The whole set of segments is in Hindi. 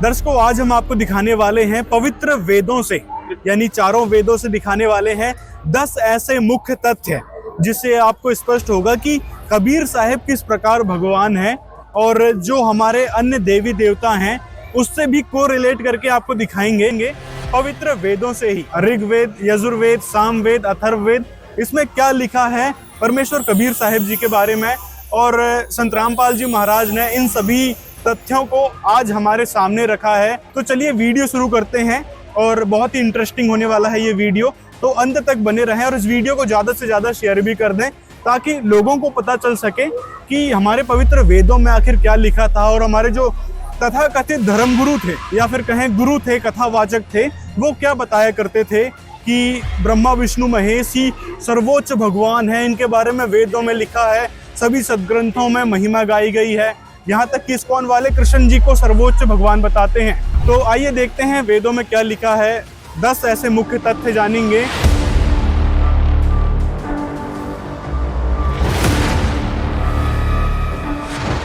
दर्शकों, आज हम आपको दिखाने वाले हैं पवित्र वेदों से, यानी चारों वेदों से दिखाने वाले हैं 10 ऐसे मुख्य तथ्य जिससे आपको स्पष्ट होगा कि कबीर साहब किस प्रकार भगवान है और जो हमारे अन्य देवी देवता हैं उससे भी कोरिलेट करके आपको दिखाएंगे पवित्र वेदों से ही। ऋग्वेद, यजुर्वेद, सामवेद, अथर्ववेद, इसमें क्या लिखा है परमेश्वर कबीर साहब जी के बारे में, और संत रामपाल जी महाराज ने इन सभी तथ्यों को आज हमारे सामने रखा है। तो चलिए वीडियो शुरू करते हैं, और बहुत ही इंटरेस्टिंग होने वाला है ये वीडियो, तो अंत तक बने रहें और इस वीडियो को ज़्यादा से ज़्यादा शेयर भी कर दें ताकि लोगों को पता चल सके कि हमारे पवित्र वेदों में आखिर क्या लिखा था और हमारे जो तथाकथित धर्मगुरु थे या फिर कहें गुरु थे, कथावाचक थे, वो क्या बताया करते थे कि ब्रह्मा विष्णु महेश ही सर्वोच्च भगवान है। इनके बारे में वेदों में लिखा है, सभी सदग्रंथों में महिमा गाई गई है, यहाँ तक कि इस्कॉन वाले कृष्ण जी को सर्वोच्च भगवान बताते हैं। तो आइए देखते हैं वेदों में क्या लिखा है, 10 ऐसे मुख्य तथ्य जानेंगे।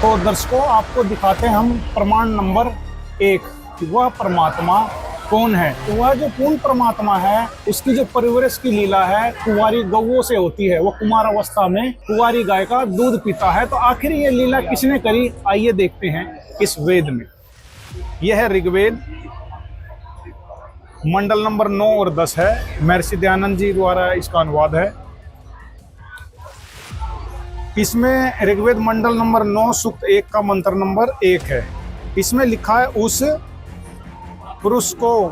तो दर्शकों, आपको दिखाते हैं हम प्रमाण नंबर 1 कि वह परमात्मा कौन है। तो वह जो पूर्ण परमात्मा है उसकी जो परिवरष की लीला है कुंवारी गौओं से होती है। वो कुमार अवस्था में कुंवारी गाय का दूध पीता है। तो आखिर ये लीला किसने करी, आइए देखते हैं इस वेद में। यह है ऋग्वेद, मंडल नंबर 9 और 10 है। महर्षि दयानंद जी द्वारा इसका अनुवाद है। इसमें ऋग्वेद मंडल नंबर 9 सूक्त 1 का मंत्र नंबर 1 है। इसमें लिखा है, उस पुरुष को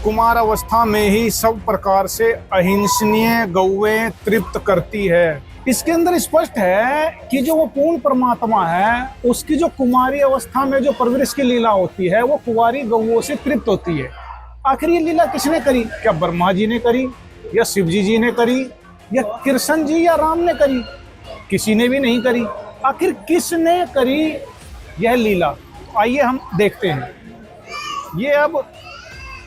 कुमार अवस्था में ही सब प्रकार से अहिंसनीय गौएं तृप्त करती है। इसके अंदर स्पष्ट है कि जो वो पूर्ण परमात्मा है उसकी जो कुमारी अवस्था में जो परवरिश की लीला होती है वो कुंवारी गौओं से तृप्त होती है। आखिर ये लीला किसने करी? क्या ब्रह्मा जी ने करी, या शिव जी ने करी, या कृष्ण जी या राम ने करी? किसी ने भी नहीं करी। आखिर किसने करी यह लीला? आइए हम देखते हैं। ये अब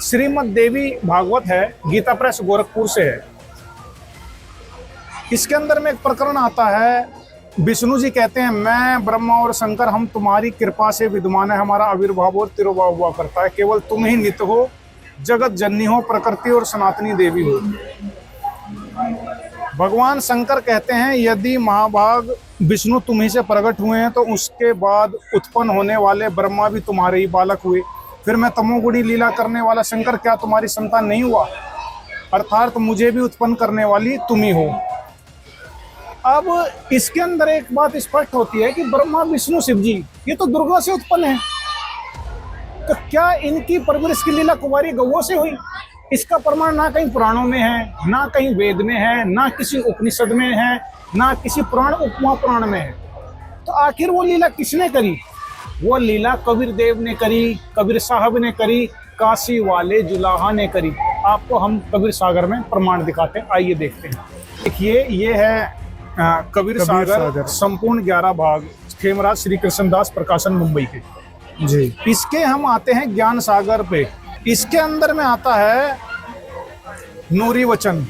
श्रीमद् देवी भागवत है, गीता प्रेस गोरखपुर से है। इसके अंदर में एक प्रकरण आता है, विष्णु जी कहते हैं, मैं ब्रह्मा और शंकर हम तुम्हारी कृपा से विद्यमान है, हमारा आविर्भाव और तिरोभाव हुआ करता है, केवल तुम ही नित्य हो, जगत जननी हो, प्रकृति और सनातनी देवी हो। भगवान शंकर कहते हैं, यदि महाभाग विष्णु तुम्ही से प्रकट हुए हैं तो उसके बाद उत्पन्न होने वाले ब्रह्मा भी तुम्हारे ही बालक हुए, फिर मैं तमोगुणी लीला करने वाला शंकर क्या तुम्हारी संतान नहीं हुआ? अर्थात मुझे भी उत्पन्न करने वाली तुम ही हो। अब इसके अंदर एक बात स्पष्ट होती है कि ब्रह्मा विष्णु शिव जी ये तो दुर्गा से उत्पन्न है, तो क्या इनकी परवरिश की लीला कुंवारी गौओं से हुई? इसका प्रमाण ना कहीं पुराणों में है, ना कहीं वेद में है, ना किसी उपनिषद में है, ना किसी पुराण उपमा पुराण में है। तो आखिर वो लीला किसने करी? वो लीला कबीर देव ने करी, कबीर साहब ने करी, काशी वाले जुलाहा ने करी। आपको हम कबीर सागर में प्रमाण दिखाते हैं, आइए देखते हैं। देखिए, ये है कबीर सागर, संपूर्ण 11 भाग, खेमराज श्री कृष्णदास प्रकाशन मुंबई के जी। इसके हम आते हैं ज्ञान सागर पे। इसके अंदर में आता है नूरी वचन,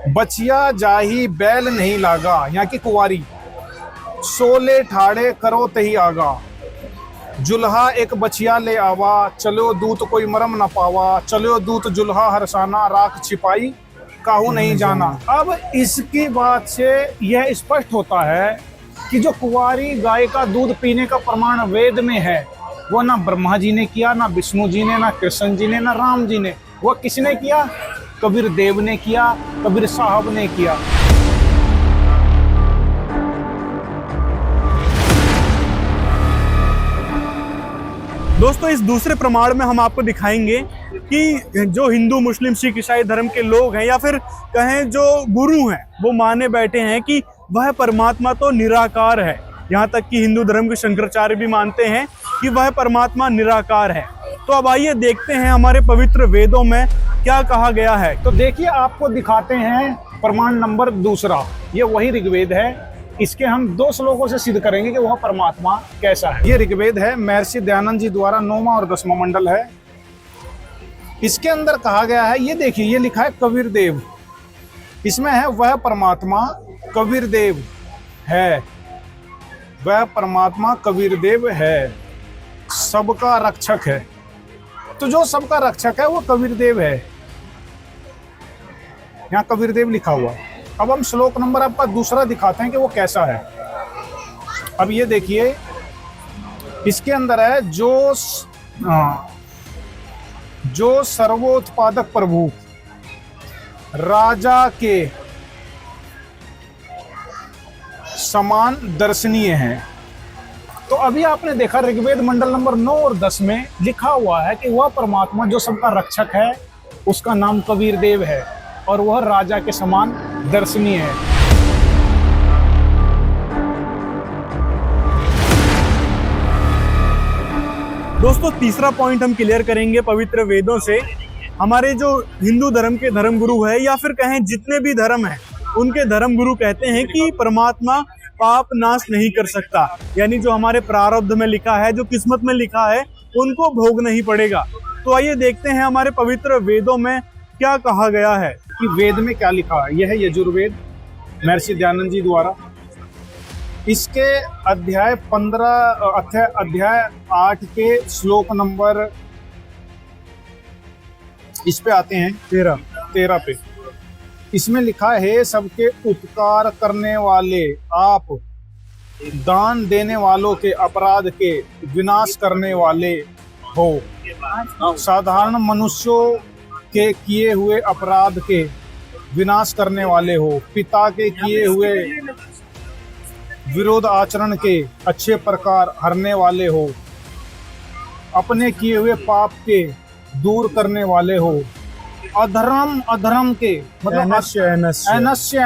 बचिया जाही बैल नहीं लागा, यहाँ की कुंवारी, सोले ठाड़े करो तही आगा, जुल्हा एक बचिया ले आवा, चलो दूत कोई मरम न पावा, चलो दूत जुल्हा हरसाना, राख छिपाई काहू नहीं जाना। अब इसकी बात से यह स्पष्ट होता है कि जो कुंवारी गाय का दूध पीने का प्रमाण वेद में है वो ना ब्रह्मा जी ने किया, ना विष्णु जी ने, ना कृष्ण जी ने, ना राम जी ने। वो किसने किया? कबीर देव ने किया, कबीर साहब ने किया। दोस्तों, इस दूसरे प्रमाण में हम आपको दिखाएंगे कि जो हिंदू, मुस्लिम, सिख, ईसाई धर्म के लोग हैं या फिर कहें जो गुरु हैं, वो माने बैठे हैं कि वह परमात्मा तो निराकार है। यहाँ तक कि हिंदू धर्म के शंकराचार्य भी मानते हैं कि वह परमात्मा निराकार है। तो अब आइए देखते हैं हमारे पवित्र वेदों में क्या कहा गया है। तो देखिए, आपको दिखाते हैं प्रमाण नंबर 2। ये वही ऋग्वेद है। इसके हम 2 श्लोकों से सिद्ध करेंगे कि वह परमात्मा कैसा है। ये ऋग्वेद है, महर्षि दयानंद जी द्वारा 9वां और 10वां मंडल है। इसके अंदर कहा गया है, ये देखिए, ये लिखा है कबीर देव। इसमें है, वह परमात्मा कबीर देव है, वह परमात्मा कबीर देव है, सबका रक्षक है। तो जो सबका रक्षक है वो कबीर देव है। यहाँ कबीर देव लिखा हुआ है। अब हम श्लोक नंबर आपका दूसरा दिखाते हैं कि वो कैसा है। अब ये देखिए, इसके अंदर है जो सर्वोत्पादक प्रभु राजा के समान दर्शनीय है। तो अभी आपने देखा ऋग्वेद मंडल नंबर 9 और 10 में लिखा हुआ है कि वह परमात्मा जो सबका रक्षक है उसका नाम कबीर देव है और वह राजा के समान दर्शनीय है। दोस्तों तीसरा पॉइंट हम क्लियर करेंगे पवित्र वेदों से। हमारे जो हिंदू धर्म के धर्मगुरु है या फिर कहें जितने भी धर्म हैं उनके धर्मगुरु कहते हैं कि परमात्मा पाप नाश नहीं कर सकता, यानी जो हमारे प्रारब्ध में लिखा है, जो किस्मत में लिखा है, उनको भोगना ही पड़ेगा। तो आइए देखते हैं हमारे पवित्र वेदों में क्या कहा गया है कि वेद में क्या लिखा है। यह है यजुर्वेद महर्षि दयानंद जी द्वारा। इसके अध्याय 8 के श्लोक नंबर इस पे आते हैं 13 पे। इसमें लिखा है, सबके उपकार करने वाले आप, दान देने वालों के अपराध के विनाश करने वाले हो, साधारण मनुष्यों के किए हुए अपराध के विनाश करने वाले हो, पिता के किए हुए विरोध आचरण के अच्छे प्रकार हरने वाले हो, अपने किए हुए पाप के दूर करने वाले हो, अधर्म के मतलब अनस्य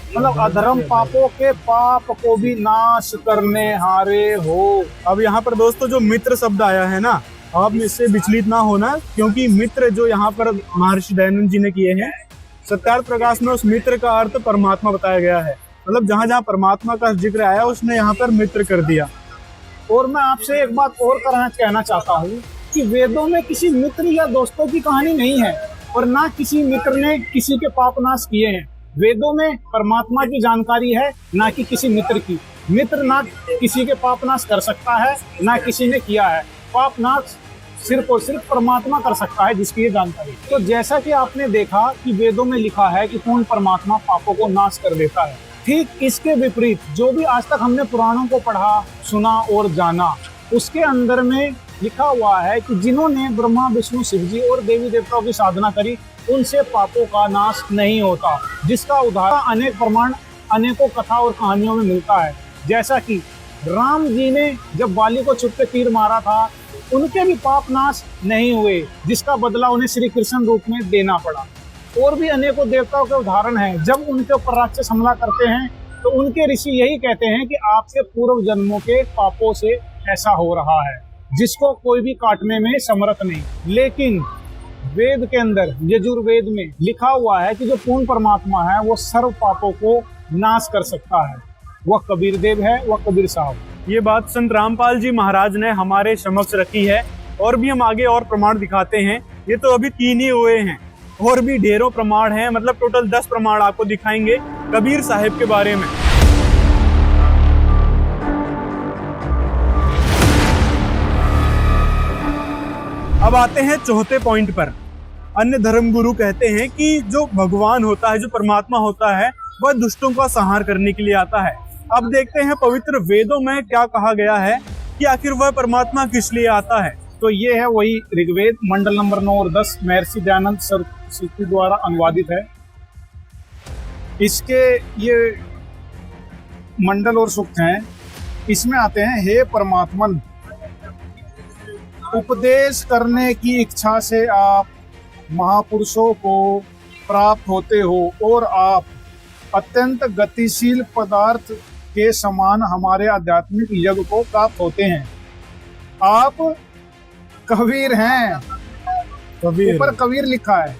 मतलब अधर्म पापों के पाप को भी नाश करने हारे हो। अब यहाँ पर दोस्तों जो मित्र शब्द आया है ना, आप इससे विचलित ना होना, क्योंकि मित्र जो यहाँ पर महर्षि दयानंद जी ने किए हैं, सत्यार्थ प्रकाश में उस मित्र का अर्थ परमात्मा बताया गया है। मतलब जहाँ जहाँ परमात्मा का जिक्र आया उसने यहाँ पर मित्र कर दिया। और मैं आपसे एक बात और कहना चाहता हूँ कि वेदों में किसी मित्र या दोस्तों की कहानी नहीं है और ना किसी मित्र ने किसी के पाप नाश किए हैं। वेदों में परमात्मा की जानकारी है, ना कि किसी मित्र की। मित्र ना किसी के पाप नाश कर सकता है, ना किसी ने किया है। पाप नाश सिर्फ और सिर्फ परमात्मा कर सकता है, जिसकी ये जानकारी। तो जैसा कि आपने देखा कि वेदों में लिखा है कि कौन परमात्मा पापों को नाश कर देता है, ठीक इसके विपरीत जो भी आज तक हमने पुराणों को पढ़ा, सुना और जाना, उसके अंदर में लिखा हुआ है कि जिन्होंने ब्रह्मा विष्णु शिव जी और देवी देवताओं की साधना करी उनसे पापों का नाश नहीं होता, जिसका उदाहरण अनेक प्रमाण अनेकों कथा और कहानियों में मिलता है। जैसा कि राम जी ने जब बाली को छुप के तीर मारा था, उनके भी पाप नाश नहीं हुए, जिसका बदला उन्हें श्री कृष्ण रूप में देना पड़ा। और भी अनेकों देवताओं के उदाहरण हैं, जब उनके ऊपर राक्षस हमला करते हैं तो उनके ऋषि यही कहते हैं कि आपके पूर्व जन्मों के पापों से ऐसा हो रहा है, जिसको कोई भी काटने में समर्थ नहीं। लेकिन वेद के अंदर यजुर्वेद में लिखा हुआ है कि जो पूर्ण परमात्मा है वो सर्व पापों को नाश कर सकता है, वह कबीर देव है, वह कबीर साहब। ये बात संत रामपाल जी महाराज ने हमारे समक्ष रखी है और भी हम आगे और प्रमाण दिखाते हैं। ये तो अभी 3 ही हुए हैं, और भी ढेरों प्रमाण हैं, मतलब टोटल 10 प्रमाण आपको दिखाएंगे कबीर साहिब के बारे में। अब आते हैं चौथे पॉइंट पर। अन्य धर्मगुरु कहते हैं कि जो भगवान होता है, जो परमात्मा होता है, वह दुष्टों का संहार करने के लिए आता है। अब देखते हैं पवित्र वेदों में क्या कहा गया है कि आखिर वह परमात्मा किस लिए आता है। तो ये है वही ऋग्वेद मंडल नंबर 9 और 10 महर्षि दयानंद सरस्वती द्वारा अनुवादित है। इसके ये मंडल और सूक्त हैं। इसमें आते हैं, हे परमात्मन, उपदेश करने की इच्छा से आप महापुरुषों को प्राप्त होते हो और आप अत्यंत गतिशील पदार्थ के समान हमारे आध्यात्मिक यज्ञ को प्राप्त होते हैं। आप कबीर हैं, ऊपर कबीर लिखा है,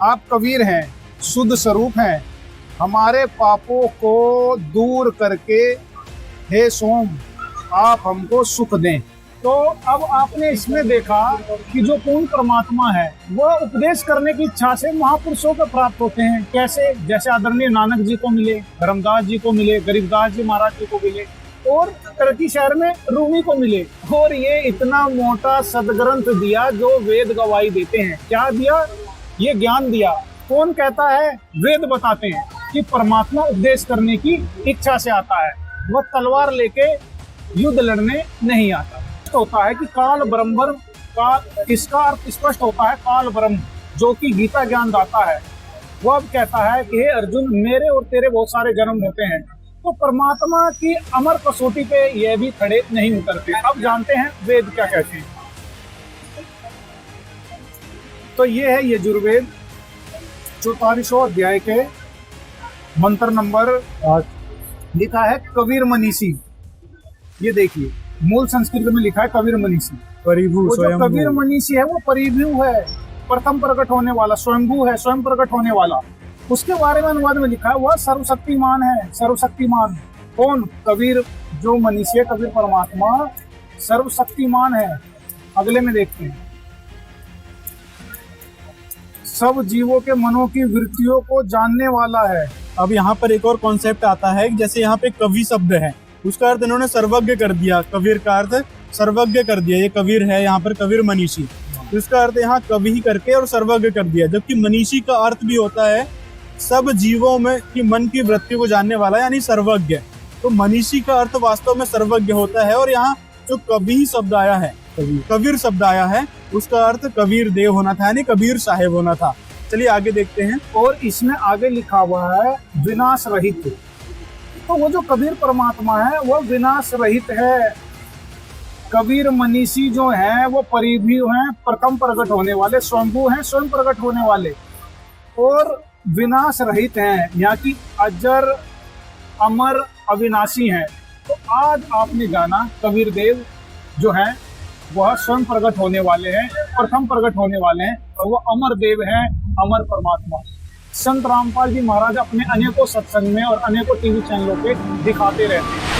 आप कबीर हैं, शुद्ध स्वरूप हैं, हमारे पापों को दूर करके हे सोम आप हमको सुख दें। तो अब आपने इसमें देखा कि जो पूर्ण परमात्मा है वह उपदेश करने की इच्छा से महापुरुषों को प्राप्त होते हैं। कैसे? जैसे आदरणीय नानक जी को मिले, धर्मदास जी को मिले, गरीबदास जी महाराज जी को मिले। और टर्की शहर में रूमी को मिले और ये इतना मोटा सदग्रंथ दिया जो वेद गवाही देते हैं। क्या दिया? ये ज्ञान दिया। कौन कहता है? वेद बताते हैं कि परमात्मा उपदेश करने की इच्छा से आता है, वह तलवार लेके युद्ध लड़ने नहीं आता। होता है कि काल ब्रह्म का, इसका अर्थ स्पष्ट होता है काल ब्रह्म जो कि गीता ज्ञान दाता है। वह अब कहता है कि हे अर्जुन, मेरे और तेरे बहुत सारे जन्म होते हैं, तो परमात्मा की अमर कसौटी पे यह भी खड़े नहीं उतरते। अब जानते हैं वेद क्या कहते हैं। तो ये है यजुर्वेद 44वां अध्याय के मंत्र नंबर 8, लिखा है कबीर मनीषी। ये देखिए मूल संस्कृत में लिखा है कबीर मनीषी। परिभू वो जो स्वयं कबीर मनीषी है वो परिभू है, प्रथम प्रकट होने वाला, स्वयंभू है, स्वयं प्रकट होने वाला। उसके बारे में अनुवाद में लिखा है वह सर्वशक्तिमान है। सर्वशक्तिमान कौन? कबीर जो मनीषी है, कबीर परमात्मा सर्वशक्तिमान है। अगले में देखते हैं, सब जीवों के मनों की वृत्तियों को जानने वाला है। अब यहाँ पर एक और कॉन्सेप्ट आता है, जैसे यहाँ पे कवि शब्द है, उसका अर्थ इन्होंने सर्वज्ञ कर दिया। कबीर का अर्थ सर्वज्ञ कर दिया। ये कबीर है, यहाँ पर कबीर मनीषी, तो इसका अर्थ यहाँ कवि ही करके और सर्वज्ञ कर दिया। जबकि मनीषी का अर्थ भी होता है सब जीवों में की मन की वृत्ति को जानने वाला, यानी सर्वज्ञ। तो मनीषी का अर्थ वास्तव में सर्वज्ञ होता है। और यहाँ जो कवि शब्द आया है, कबीर शब्द आया है, उसका अर्थ कबीर देव होना था, यानी कबीर साहेब होना था। चलिए आगे देखते हैं। और इसमें आगे लिखा हुआ है विनाश रहित। तो वो जो कबीर परमात्मा है वो विनाश रहित है। कबीर मनीषी जो है वो परिभू हैं, प्रथम प्रकट होने वाले, स्वयंभू हैं, स्वयं प्रकट होने वाले, और विनाश रहित हैं, यहाँ की अजर अमर अविनाशी हैं। तो आज आपने जाना कबीर देव जो है वह स्वयं प्रकट होने वाले हैं, प्रथम प्रकट होने वाले हैं, और वह अमर देव हैं, अमर परमात्मा। संत रामपाल जी महाराज अपने अनेकों सत्संग में और अनेकों टीवी चैनलों पे दिखाते रहते हैं।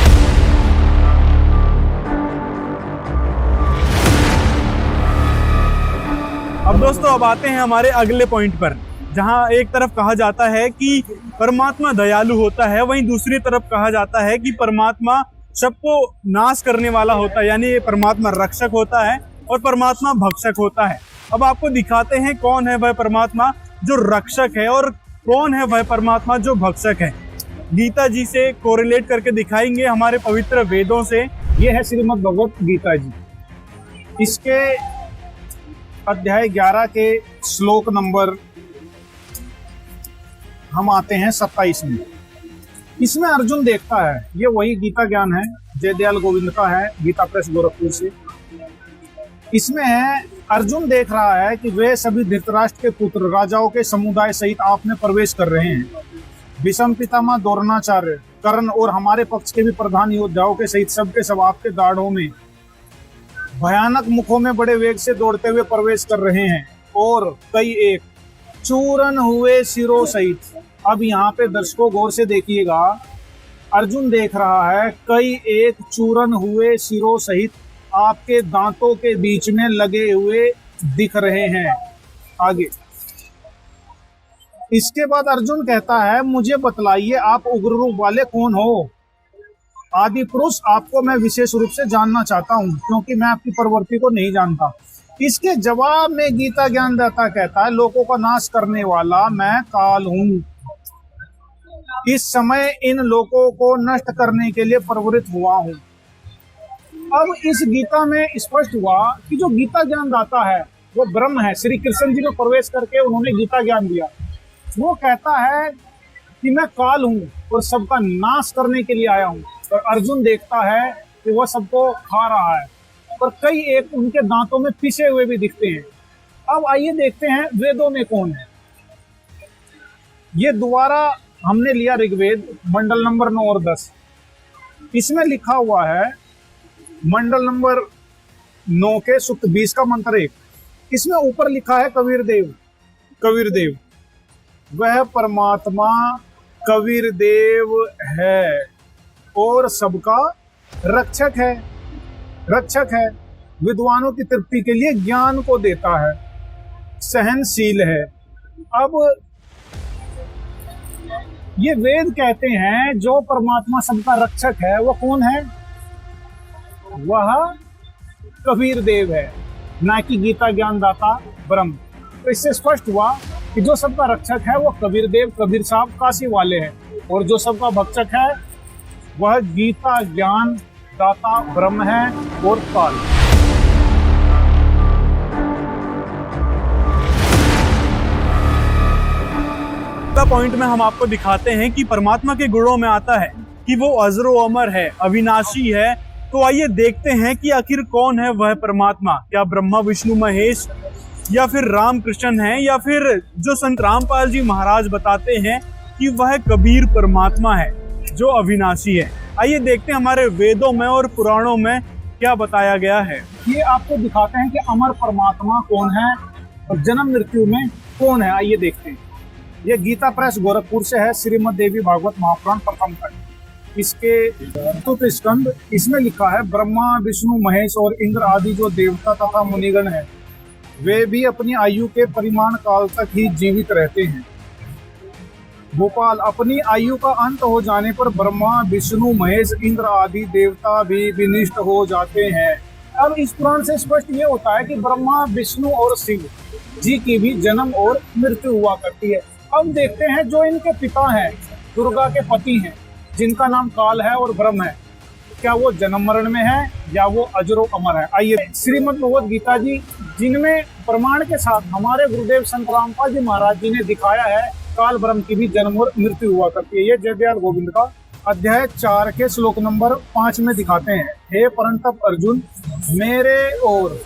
अब दोस्तों अब आते हैं हमारे अगले पॉइंट पर, जहां एक तरफ कहा जाता है कि परमात्मा दयालु होता है, वहीं दूसरी तरफ कहा जाता है कि परमात्मा सबको नाश करने वाला होता है, यानी परमात्मा रक्षक होता है और परमात्मा भक्षक होता है। अब आपको दिखाते हैं कौन है वह परमात्मा जो रक्षक है और कौन है वह परमात्मा जो भक्षक है। गीता जी से कोरिलेट करके दिखाएंगे, हमारे पवित्र वेदों से। ये है श्रीमद् भगवत गीता जी। इसके अध्याय 11 के श्लोक नंबर हम आते हैं 27 में। इसमें अर्जुन देखता है, ये वही गीता ज्ञान है, जयदयाल गोविंद का है, गीता प्रेस गोरखपुर से। इसमें है अर्जुन देख रहा है कि वे सभी धृतराष्ट्र के पुत्र राजाओं के समुदाय सहित आप में प्रवेश कर रहे हैं। भीष्म पितामह, द्रोणाचार्य, कर्ण और हमारे पक्ष के भी प्रधान योद्धाओं के सहित सबके सब आपके दाढ़ों में भयानक मुखों में बड़े वेग से दौड़ते हुए प्रवेश कर रहे हैं, और कई एक चूरन हुए सिरों सहित। अब यहाँ पे दर्शकों गौर से देखिएगा, अर्जुन देख रहा है कई एक चूरन हुए सिरों सहित आपके दांतों के बीच में लगे हुए दिख रहे हैं। आगे इसके बाद अर्जुन कहता है, मुझे बतलाइए आप उग्र रूप वाले कौन हो? आदि पुरुष, आपको मैं विशेष रूप से जानना चाहता हूं, क्योंकि मैं आपकी प्रवृत्ति को नहीं जानता। इसके जवाब में गीता ज्ञानदाता कहता है, लोगों का नाश करने वाला मैं काल हूं। इस समय इन लोगों को नष्ट करने के लिए प्रवृत्त हुआ हूं। अब इस गीता में स्पष्ट हुआ कि जो गीता ज्ञान दाता है वो ब्रह्म है। श्री कृष्ण जी में प्रवेश करके उन्होंने गीता ज्ञान दिया। वो कहता है कि मैं काल हूं और सबका नाश करने के लिए आया हूं। और अर्जुन देखता है कि वह सबको खा रहा है, और कई एक उनके दांतों में पिसे हुए भी दिखते हैं। अब आइए देखते हैं वेदों में कौन है। ये दोबारा हमने लिया ऋग्वेद मंडल नंबर 9 और 10। इसमें लिखा हुआ है मंडल नंबर 9 के सूक्त 20 का मंत्र 1। इसमें ऊपर लिखा है कबीर देव। कबीर देव वह परमात्मा कबीर देव है और सबका रक्षक है। रक्षक है, विद्वानों की तृप्ति के लिए ज्ञान को देता है, सहनशील है। अब ये वेद कहते हैं जो परमात्मा सबका रक्षक है वो कौन है? वह कबीर देव है, ना कि गीता ज्ञानदाता ब्रह्म। तो इससे स्पष्ट हुआ कि जो सबका रक्षक है वो कबीर देव, कबीर साहब काशी वाले हैं, और जो सबका भक्षक है वह गीता ज्ञान दाता ब्रह्म है और काल। पॉइंट में हम आपको दिखाते हैं कि परमात्मा के गुणों में आता है कि वो अजरो अमर है, अविनाशी है। तो आइए देखते हैं कि आखिर कौन है वह परमात्मा। क्या ब्रह्मा विष्णु महेश, या फिर राम कृष्ण है, या फिर जो संत रामपाल जी महाराज बताते हैं कि वह कबीर परमात्मा है जो अविनाशी है। आइए देखते हैं हमारे वेदों में और पुराणों में क्या बताया गया है। ये आपको दिखाते हैं कि अमर परमात्मा कौन है और जन्म मृत्यु में कौन है। आइए देखते हैं। ये गीता प्रेस गोरखपुर से है, श्रीमद् देवी भागवत महापुराण प्रथम खंड, इसके चतुर्थ स्कंद। इसमें लिखा है ब्रह्मा विष्णु महेश और इंद्र आदि जो देवता तथा मुनिगण हैं, वे भी अपनी आयु के परिमाण काल तक ही जीवित रहते हैं। गोपाल, अपनी आयु का अंत हो जाने पर ब्रह्मा विष्णु महेश इंद्र आदि देवता भी विनिष्ट हो जाते हैं। अब इस पुराण से स्पष्ट ये होता है कि ब्रह्मा विष्णु और शिव जी की भी जन्म और मृत्यु हुआ करती है। अब देखते हैं जो इनके पिता हैं, दुर्गा के पति हैं, जिनका नाम काल है और ब्रह्म है, क्या वो जन्म मरण में है या वो अजरो अमर है। आइए, श्रीमद् भगवद गीता जी, जिनमें प्रमाण के साथ हमारे गुरुदेव संत रामपाल जी महाराज जी ने दिखाया है काल ब्रह्म की भी जन्म और मृत्यु हुआ करती है। ये जय दयाल गोविंद का अध्याय 4 के श्लोक नंबर 5 में दिखाते हैं। हे परंतप अर्जुन, मेरे और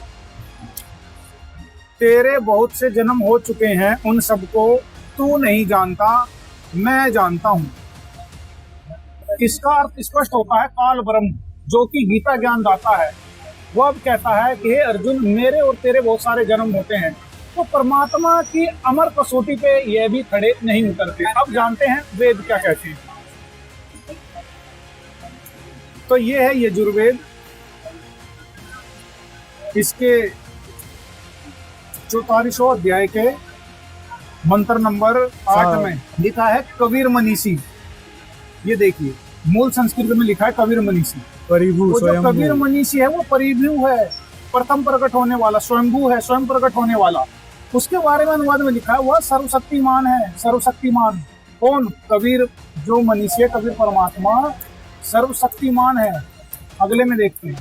तेरे बहुत से जन्म हो चुके हैं, उन सबको तू नहीं जानता, मैं जानता हूँ। इसका अर्थ स्पष्ट होता है काल ब्रह्म जो कि गीता ज्ञान दाता है, वो अब कहता है कि हे अर्जुन, मेरे और तेरे बहुत सारे जन्म होते हैं। तो परमात्मा की अमर कसौटी पे यह भी खड़े नहीं उतरते। अब जानते हैं वेद क्या कहते हैं। तो ये है यजुर्वेद, इसके 44वां अध्याय के मंत्र नंबर 8 में लिखा है कबीर मनीषी। ये देखिए, मूल संस्कृत में लिखा है कबीर मनीषी। परिभू, जो कबीर मनीषी है वो परिभू है, प्रथम प्रकट होने वाला, स्वयंभू है, स्वयं प्रकट होने वाला। उसके बारे में अनुवाद में लिखा है वह सर्वशक्तिमान है। सर्वशक्तिमान कौन? कबीर जो मनीषी है, कबीर परमात्मा सर्वशक्तिमान है। अगले में देखते हैं,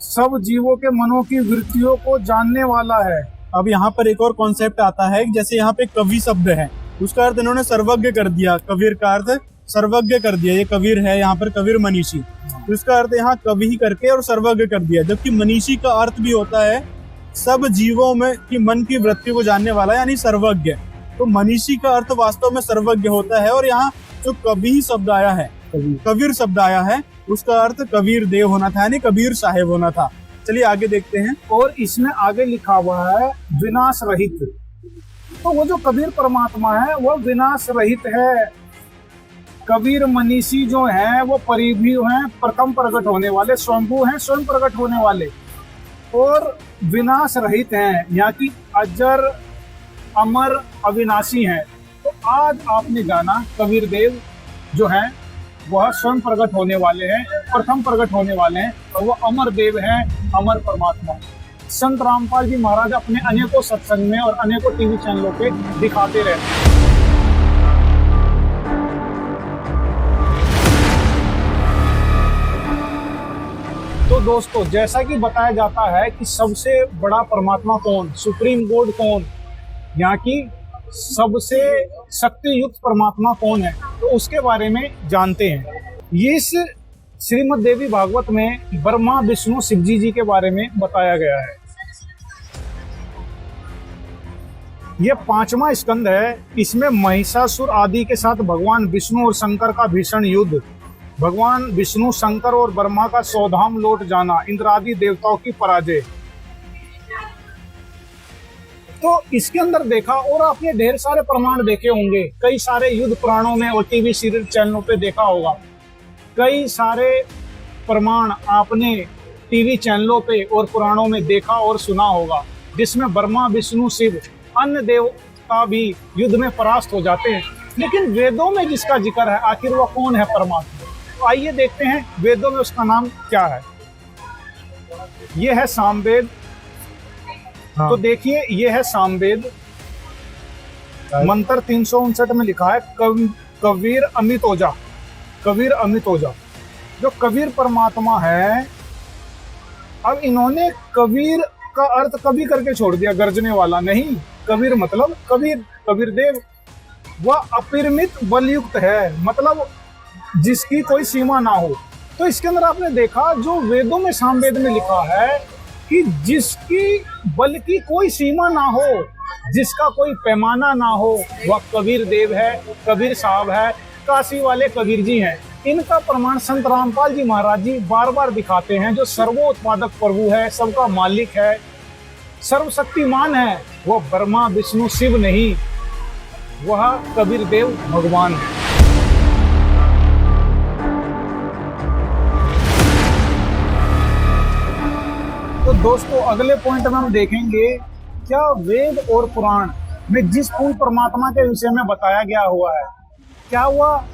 सब जीवों के मनों की वृत्तियों को जानने वाला है। अब यहाँ पर एक और कॉन्सेप्ट आता है, जैसे यहाँ पे कवि शब्द है, उसका अर्थ इन्होंने सर्वज्ञ कर दिया। कबीर का अर्थ सर्वज्ञ कर दिया। ये कबीर है, यहाँ पर कबीर मनीषी, तो इसका अर्थ यहाँ कवि ही करके और सर्वज्ञ कर दिया। जबकि मनीषी का अर्थ भी होता है सब जीवों में की मन की वृत्ति को जानने वाला, यानी सर्वज्ञ। तो मनीषी का अर्थ वास्तव में सर्वज्ञ होता है। और यहाँ जो कवि शब्द आया है, कबीर शब्द आया है, उसका अर्थ कबीर देव होना था, यानी कबीर साहेब होना था। चलिए आगे देखते हैं। और इसमें आगे लिखा हुआ है विनाश रहित। तो वो जो कबीर परमात्मा है वो विनाश रहित है। कबीर मनीषी जो है वो परिभू हैं, प्रथम प्रकट होने वाले, स्वयंभू हैं, स्वयं प्रकट होने वाले, और विनाश रहित हैं, यहाँ की अजर अमर अविनाशी हैं। तो आज आपने जाना कबीर देव जो हैं वह स्वयं प्रकट होने वाले हैं, प्रथम प्रकट होने वाले हैं, और वो अमर देव हैं, अमर परमात्मा। संत रामपाल जी महाराज अपने अनेकों सत्संग में और अनेकों टीवी चैनलों पे दिखाते रहते हैं। तो दोस्तों, जैसा कि बताया जाता है कि सबसे बड़ा परमात्मा कौन, सुप्रीम गॉड कौन, यहाँ की सबसे शक्ति युक्त परमात्मा कौन है, तो उसके बारे में जानते हैं। इस श्रीमद् देवी भागवत में ब्रह्मा विष्णु शिवजी जी के बारे में बताया गया है। यह 5वां स्कंद है। इसमें महिषासुर आदि के साथ भगवान विष्णु और शंकर का भीषण युद्ध, भगवान विष्णु, शंकर और ब्रह्मा का सौधाम लौट जाना, इंद्र आदि देवताओं की पराजय। तो इसके अंदर देखा, और आपने ढेर सारे प्रमाण देखे होंगे, कई सारे युद्ध पुराणों में और टीवी सीरियल चैनलों पे देखा होगा। कई सारे प्रमाण आपने टीवी चैनलों पे और पुराणों में देखा और सुना होगा, जिसमें ब्रह्मा विष्णु शिव अन्य देवता भी युद्ध में परास्त हो जाते हैं। लेकिन वेदों में जिसका जिक्र है, आखिर वह कौन है परमात्मा? तो आइए देखते हैं वेदों में उसका नाम क्या है। ये है सामवेद। हाँ। तो देखिए ये है सामवेद। मंत्र 359 में लिखा है कबीर अमित ओजा। कबीर अमित ओजा जो कबीर परमात्मा है। अब इन्होंने कबीर का अर्थ कभी करके छोड़ दिया, गरजने वाला नहीं। कबीर मतलब कबीर, कबीर देव। वह अपरिमित बलयुक्त है, मतलब जिसकी कोई सीमा ना हो। तो इसके अंदर आपने देखा जो वेदों में सामवेद में लिखा है कि जिसकी बल की कोई सीमा ना हो, जिसका कोई पैमाना ना हो, वह कबीर देव है, कबीर साहब है, काशी वाले कबीर जी हैं। इनका प्रमाण संत रामपाल जी महाराज जी बार बार दिखाते हैं। जो सर्वोत्पादक प्रभु है, सबका मालिक है, सर्वशक्तिमान है, वह ब्रह्मा विष्णु शिव नहीं, वह कबीर देव भगवान है। तो दोस्तों अगले पॉइंट में हम देखेंगे क्या वेद और पुराण में जिस पूर्ण परमात्मा के विषय में बताया गया हुआ है, क्या वह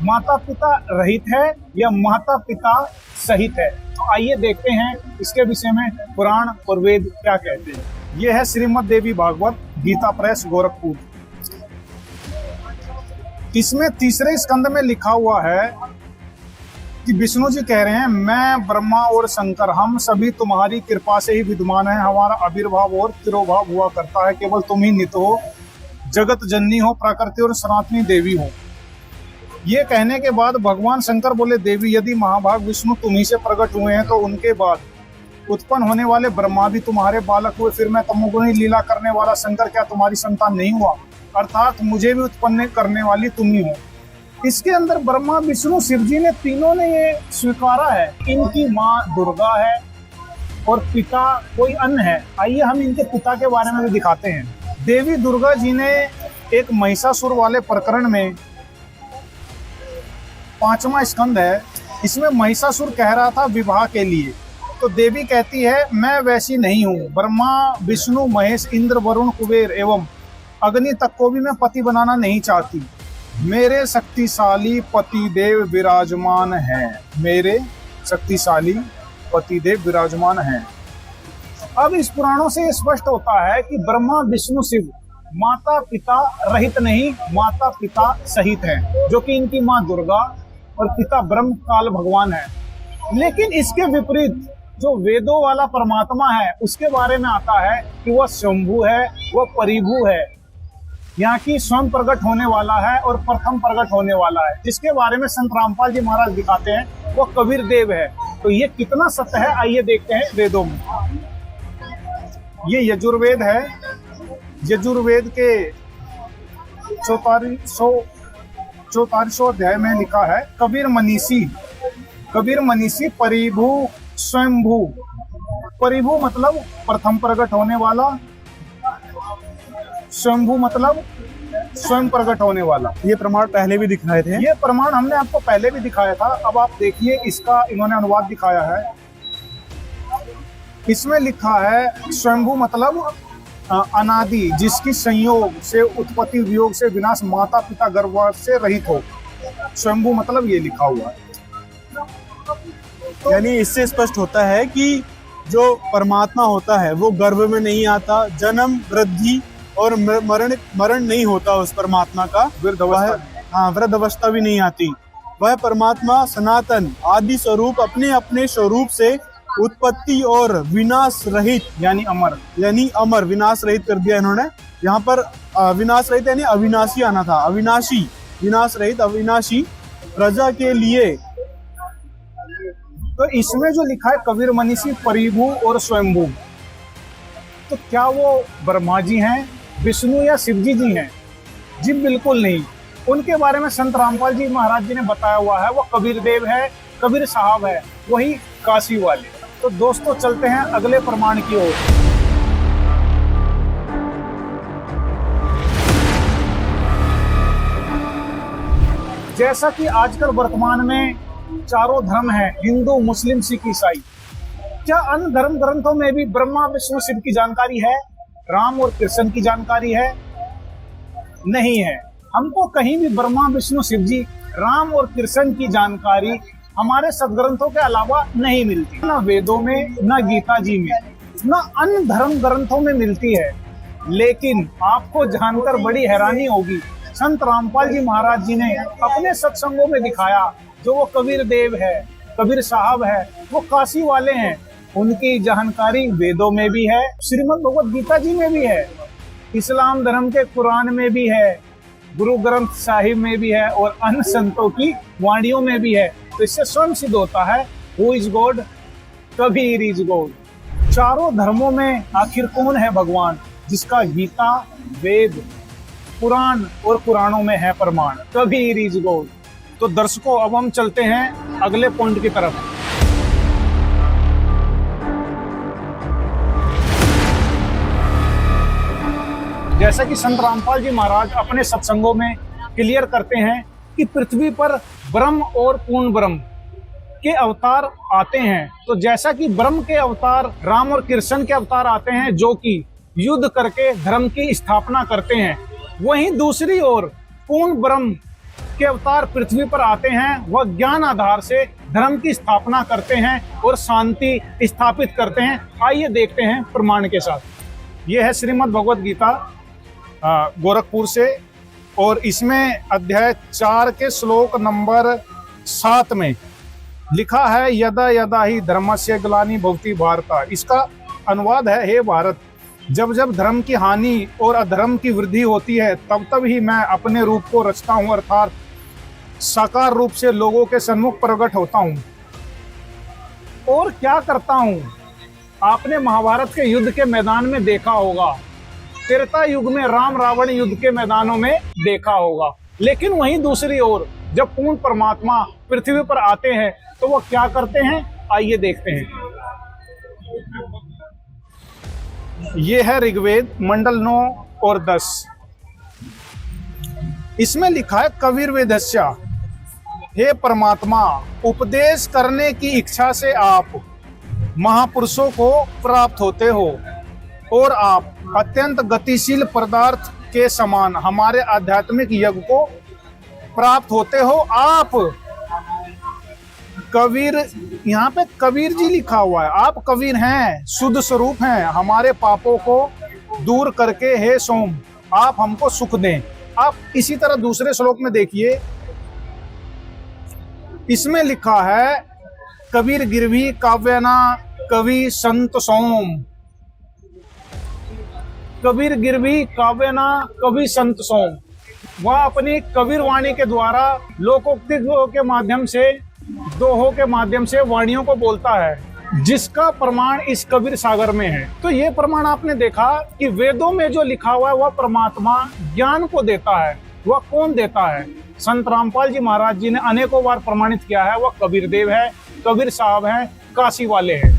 माता पिता रहित है या माता पिता सहित है। तो आइए देखते हैं इसके विषय में पुराण और वेद क्या कहते हैं। यह है श्रीमद् देवी भागवत गीता प्रेस गोरखपुर। इसमें तीसरे स्कंद में लिखा हुआ है कि विष्णु जी कह रहे हैं, मैं ब्रह्मा और शंकर हम सभी तुम्हारी कृपा से ही विद्यमान है। हमारा आविर्भाव और तिरोभाव हुआ करता है, केवल तुम ही नित हो, जगत जननी हो, प्रकृति और सनातनी देवी हो। ये कहने के बाद भगवान शंकर बोले, देवी यदि महाभाग विष्णु तुम्ही से प्रकट हुए हैं तो उनके बाद उत्पन्न होने वाले ब्रह्मा भी तुम्हारे बालक हुए, फिर मैं तमोगुणी लीला करने वाला शंकर क्या तुम्हारी संतान नहीं हुआ, अर्थात मुझे भी उत्पन्न करने वाली तुम ही हो। इसके अंदर ब्रह्मा विष्णु शिव जी ने तीनों ने ये स्वीकारा है इनकी माँ दुर्गा है और पिता कोई अन्य है। आइए हम इनके पिता के बारे में भी दिखाते हैं। देवी दुर्गा जी ने एक महिषासुर वाले प्रकरण में 5वां स्कंद है, इसमें महिषासुर कह रहा था विवाह के लिए, तो देवी कहती है मैं वैसी नहीं हूँ। ब्रह्मा विष्णु महेश इंद्र वरुण कुबेर एवं अग्नि तक को भी मैं पति बनाना नहीं चाहती, मेरे शक्तिशाली पतिदेव विराजमान हैं। मेरे शक्तिशाली पतिदेव विराजमान हैं। अब इस पुराणों से स्पष्ट होता है कि ब्रह्मा विष्णु शिव माता पिता रहित नहीं, माता पिता सहित हैं, जो कि इनकी माँ दुर्गा और पिता ब्रह्म काल भगवान है। लेकिन इसके विपरीत जो वेदों वाला परमात्मा है उसके बारे में आता है कि वह स्वयंभू है, वह परिभू है, यहाँ की स्वयं प्रकट होने वाला है और प्रथम प्रकट होने वाला है, जिसके बारे में संत रामपाल जी महाराज दिखाते हैं वो कबीर देव है। तो ये कितना सत्य है आइए देखते हैं वेदों में। ये यजुर्वेद है। यजुर्वेद के 44वां अध्याय में लिखा है कबीर मनीषी परिभू स्वयंभू। परिभू मतलब प्रथम प्रकट होने वाला, स्वयंभू मतलब स्वयं प्रकट होने वाला। ये प्रमाण पहले भी दिखाए थे। ये प्रमाण हमने आपको पहले भी दिखाया था। अब आप देखिए इसका इन्होंने अनुवाद दिखाया है। इसमें लिखा है स्वयंभू मतलब अनादि, जिसकी संयोग से उत्पत्ति वियोग से विनाश, माता पिता गर्भ से रहित हो। स्वयंभू मतलब ये लिखा हुआ है। तो यानी इससे स्पष्ट होता है कि जो परमात्मा होता है वो गर्भ में नहीं आता, जन्म वृद्धि और मरण नहीं होता उस परमात्मा का, वृद्ध अवस्था भी नहीं आती। वह परमात्मा सनातन आदि स्वरूप अपने अपने स्वरूप से उत्पत्ति और विनाश रहित यानी अमर, विनाश रहित कर दिया इन्होंने। यहाँ पर विनाश रहित यानी अविनाशी आना था, अविनाशी, विनाश रहित अविनाशी प्रजा के लिए। तो इसमें जो लिखा है कबीर मनीषी परिभू और स्वयंभू, तो क्या वो ब्रह्मा जी हैं, विष्णु या शिव जी हैं? जी बिल्कुल नहीं। उनके बारे में संत रामपाल जी महाराज जी ने बताया हुआ है, वो कबीर देव है, कबीर साहब है, वही काशी वाले। तो दोस्तों चलते हैं अगले प्रमाण की ओर। जैसा कि आजकल वर्तमान में चारों धर्म हैं, हिंदू मुस्लिम सिख ईसाई, क्या अन्य धर्म ग्रंथों में भी ब्रह्मा विष्णु शिव की जानकारी है, राम और कृष्ण की जानकारी है? नहीं है। हमको कहीं भी ब्रह्मा विष्णु शिव जी राम और कृष्ण की जानकारी हमारे सदग्रंथों के अलावा नहीं मिलती, ना वेदों में, ना गीता जी में, ना अन्य धर्म ग्रंथों में मिलती है। लेकिन आपको जानकर बड़ी हैरानी होगी, संत रामपाल जी महाराज जी ने अपने सत्संगों में दिखाया, जो वो कबीर देव है, कबीर साहब है, वो काशी वाले हैं, उनकी जानकारी वेदों में भी है, श्रीमद् भगवत गीता जी में भी है, इस्लाम धर्म के कुरान में भी है, गुरु ग्रंथ साहिब में भी है और अन्य संतों की वाणियों में भी है। तो इससे स्वयं सिद्ध होता है who is God, Kabir is God. चारों धर्मों में आखिर कौन है भगवान, जिसका गीता, वेद, पुराण और पुराणों में है प्रमाण, कबीर इज गॉड। तो दर्शकों, अब हम चलते हैं अगले पॉइंट की तरफ। जैसा कि संत रामपाल जी महाराज अपने सत्संगों में क्लियर करते हैं कि पृथ्वी पर ब्रह्म और पूर्ण ब्रह्म के अवतार आते हैं। तो जैसा कि ब्रह्म के अवतार राम और कृष्ण के अवतार आते हैं, जो कि युद्ध करके धर्म की स्थापना करते हैं, वहीं दूसरी ओर पूर्ण ब्रह्म के अवतार पृथ्वी पर आते हैं, वह ज्ञान आधार से धर्म की स्थापना करते हैं और शांति स्थापित करते हैं। आइए देखते हैं प्रमाण के साथ। यह है श्रीमद् भगवत गीता गोरखपुर से, और इसमें अध्याय 4 के श्लोक नंबर 7 में लिखा है, यदा यदा ही धर्मस्य ग्लानि भवति भारत। इसका अनुवाद है, हे भारत, जब जब धर्म की हानि और अधर्म की वृद्धि होती है, तब तब ही मैं अपने रूप को रचता हूँ, अर्थात साकार रूप से लोगों के सन्मुख प्रकट होता हूँ। और क्या करता हूँ, आपने महाभारत के युद्ध के मैदान में देखा होगा, त्रेता युग में राम रावण युद्ध के मैदानों में देखा होगा। लेकिन वहीं दूसरी ओर जब पूर्ण परमात्मा पृथ्वी पर आते हैं तो वो क्या करते हैं, आइए देखते हैं। ये है ऋग्वेद मंडल 9 और 10। इसमें लिखा है, कबीर वेदस्या, हे परमात्मा, उपदेश करने की इच्छा से आप महापुरुषों को प्राप्त होते हो और आप अत्यंत गतिशील पदार्थ के समान हमारे आध्यात्मिक यज्ञ को प्राप्त होते हो। आप कबीर, यहाँ पे कबीर जी लिखा हुआ है, आप कबीर हैं, शुद्ध स्वरूप हैं, हमारे पापों को दूर करके हे सोम आप हमको सुख दें। आप इसी तरह दूसरे श्लोक में देखिए, इसमें लिखा है, कबीर गिरवी काव्यना कवि संत सोम, कबीर गिरवी काव्यना कवि संत सोम। वह अपनी कबीर वाणी के द्वारा लोकोक्ति के माध्यम से, दोहों के माध्यम से वाणियों को बोलता है, जिसका प्रमाण इस कबीर सागर में है। तो ये प्रमाण आपने देखा कि वेदों में जो लिखा हुआ है वह परमात्मा ज्ञान को देता है। वह कौन देता है? संत रामपाल जी महाराज जी ने अनेकों बार प्रमाणित किया है, वह कबीर देव है, कबीर साहब हैं, काशी वाले हैं।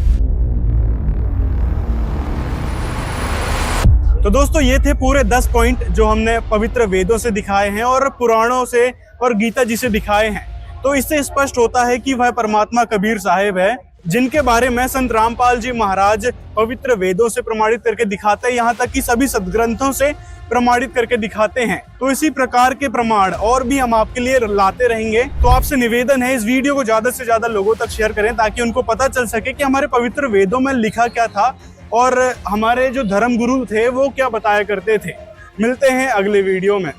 तो दोस्तों, ये थे पूरे 10 पॉइंट जो हमने पवित्र वेदों से दिखाए हैं और पुराणों से और गीता जी से दिखाए हैं। तो इससे स्पष्ट होता है कि वह परमात्मा कबीर साहिब है, जिनके बारे में संत रामपाल जी महाराज पवित्र वेदों से प्रमाणित करके दिखाते हैं, यहाँ तक कि सभी सदग्रंथों से प्रमाणित करके दिखाते हैं। तो इसी प्रकार के प्रमाण और भी हम आपके लिए लाते रहेंगे। तो आपसे निवेदन है, इस वीडियो को ज्यादा से ज्यादा लोगों तक शेयर करें, ताकि उनको पता चल सके कि हमारे पवित्र वेदों में लिखा क्या था और हमारे जो धर्म गुरु थे वो क्या बताया करते थे। मिलते हैं अगले वीडियो में।